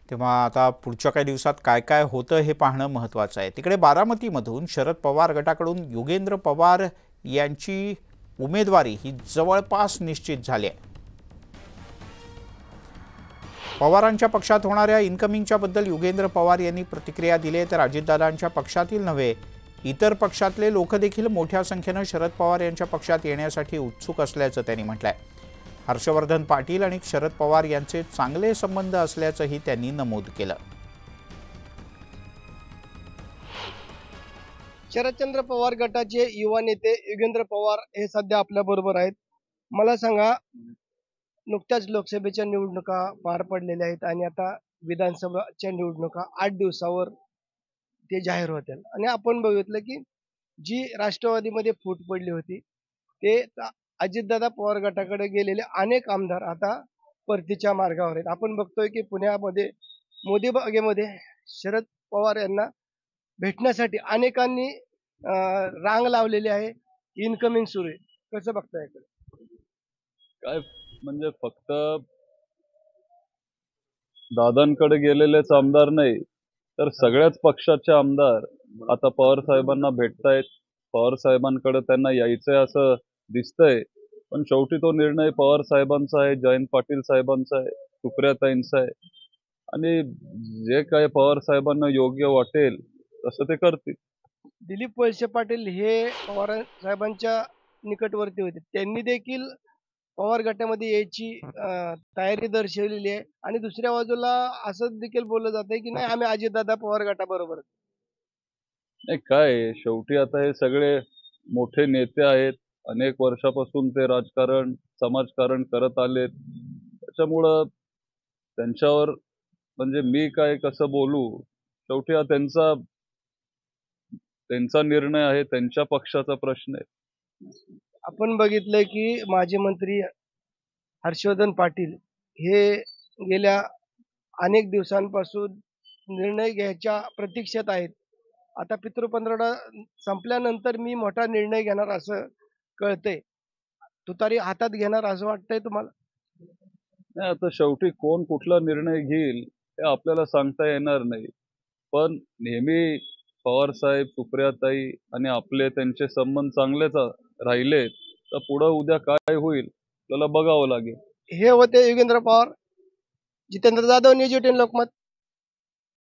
तेव्हा आता पुढच्या काही दिवसात काय काय होतं हे पाहणं महत्त्वाचं आहे। तिकडे बारामतीमधून शरद पवार गटाकडून योगेंद्र पवार यांची उमेदवारी ही जवळपास निश्चित झाली आहे। पवारांच्या पक्षात होणाऱ्या इनकमिंगच्या बद्दल योगेंद्र पवार यांनी प्रतिक्रिया दिली, तर अजितदादांच्या पक्षातील नव्हे इतर पक्षातले लोक देखील मोठ्या संख्येने शरद पवार यांच्या पक्षात येण्यासाठी उत्सुक असल्याचं त्यांनी म्हटलंय। हर्षवर्धन पाटील आणि शरद पवार यांचे चांगले संबंध असल्याचंही त्यांनी नमूद केलं। शरदचंद्र पवार गटाचे युवा नेते योगेंद्र पवार हे सध्या आपल्या बरोबर आहेत। मला सांगा, नुकत्याच लोकसभेच्या निवडणुका पार पडलेल्या आहेत आणि आता विधानसभाच्या निवडणुका 8 दिवसावर ते जाहीर होतील आणि आपण बघितलं की जी राष्ट्रवादीमध्ये फूट पडली होती ते अजितदादा पवार गटाकडे गेलेले अनेक आमदार आता परतीच्या मार्गावर आहेत। आपण बघतोय की पुण्यामध्ये मोदी बागेमध्ये शरद पवार यांना भेटण्यासाठी अनेकांनी रांग लावलेली आहे। इनकमिंग सुरू आहे, कसं बघताय? काय म्हणजे फक्त दादांकडे गेलेलेच आमदार नाही तर सगळ्याच पक्षाचे आमदार आता पवार साहेबांना भेटतायत। पवार साहेबांकडे त्यांना यायचंय असं दिसतंय, पण शेवटी तो निर्णय पवार साहेबांचा आहे, जयंत पाटील साहेबांचा आहे, सुप्रियाताईंचा आहे आणि जे काय पवार साहेबांना योग्य वाटेल तसं ते करतील। दिलीप वळसे पाटील हे पवार साहेबांच्या निकटवर्ती होते, त्यांनी देखील पवार गटामध्ये यायची तयारी दर्शवलेली आहे आणि दुसऱ्या बाजूला असं देखील बोललं जातंय की नाही, आम्ही अजितदादा पवार गटाबरोबर। नाही काय, शेवटी आता हे सगळे मोठे नेते आहेत, अनेक वर्षापासून ते राजकारण समाजकारण करत आलेत, त्याच्यामुळं त्यांच्यावर म्हणजे मी काय कसं बोलू, शेवटी हा त्यांचा निर्णय आहे, त्यांच्या पक्षाचा प्रश्न आहे। आपण बघितलंय की माजी मंत्री हर्षवर्धन पाटील हे गेल्या अनेक दिवसांपासून निर्णय घ्यायच्या प्रतीक्षेत आहेत। आता पितृपंधरवडा संपल्यानंतर मी मोठा निर्णय घेणार असं कळतंय, तुतारी हातात घेणार असं वाटतंय तुम्हाला? नाही, आता शेवटी कोण कुठला निर्णय घेईल हे आपल्याला सांगता येणार नाही, पण नेहमी पवार साहेब, सुप्रियाताई आणि आपले त्यांचे संबंध चांगलेच राहिले तर पुढे उद्या काय होईल आपल्याला बघावं लागेल। हे होते योगेंद्र पवार, जितेंद्र जाधव, न्यूज 18 लोकमत।